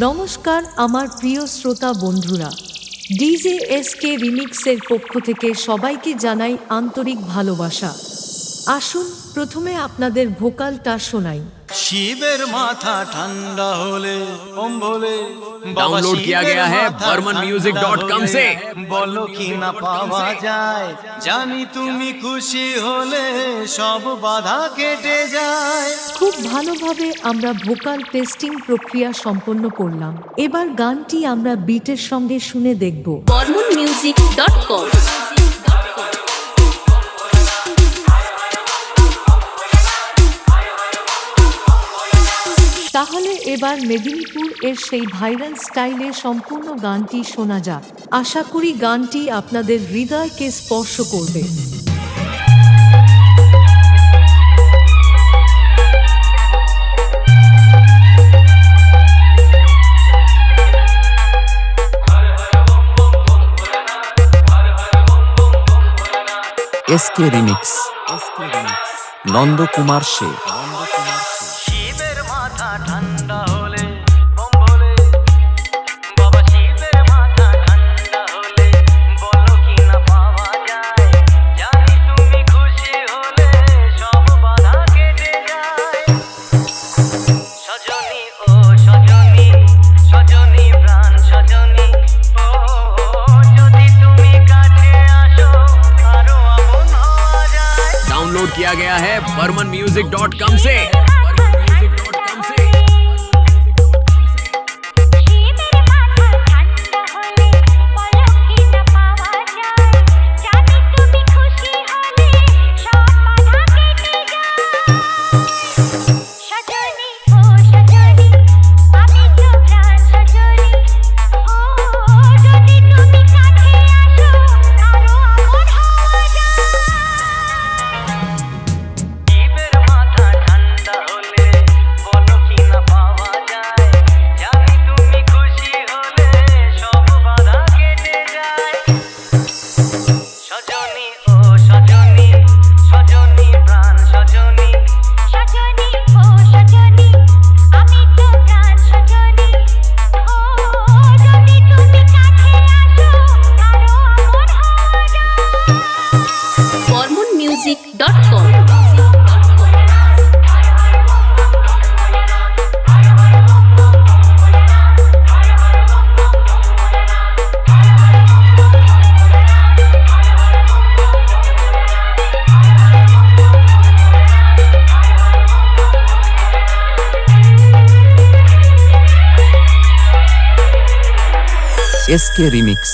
নমস্কার আমার প্রিয় শ্রোতা বন্ধুরা, ডিজে এসকে রিমিক্সের পক্ষ থেকে সবাইকে জানাই আন্তরিক ভালোবাসা। আসুন প্রথমে আপনাদের ভোকালটা শোনাই। শিবের মাথা ঠান্ডা হলে ওম ভোলে डाउनलोड किया गया है burmanmusic.com से। বলো কি না পাওয়া যায়, জানি তুমি খুশি হলে সব বাধা কেটে যায়। খুব ভালোভাবে আমরা ভোকাল টেস্টিং প্রক্রিয়া সম্পন্ন করলাম। এবার গানটি আমরা বিটের সঙ্গে শুনে দেখব। burmanmusic.com তাহলে এবার মেদিনীপুর এর সেই ভাইরাল স্টাইলে সম্পূর্ণ গানটি শোনা যাক। আশা করি গানটি আপনাদের হৃদয়কে স্পর্শ করবে। এসকে রিমিক্স নন্দকুমার সে। শিবের মাথা ঠান্ডা হলে ওম ভোলে বাবা, শিবের মাথা ঠান্ডা হলে বলো কি না পাওয়া যায়, জানি তুমি খুশি হলে সব বাধা কেটে যায়। সজনী ও সজনী, সজনী প্রাণ সজনী, ও যদি তুমি কাছে আসো আরো আপন হওয়া যায়। डाउनलोड किया गया है burmanmusic.com से। burmanmusic.com SK remix.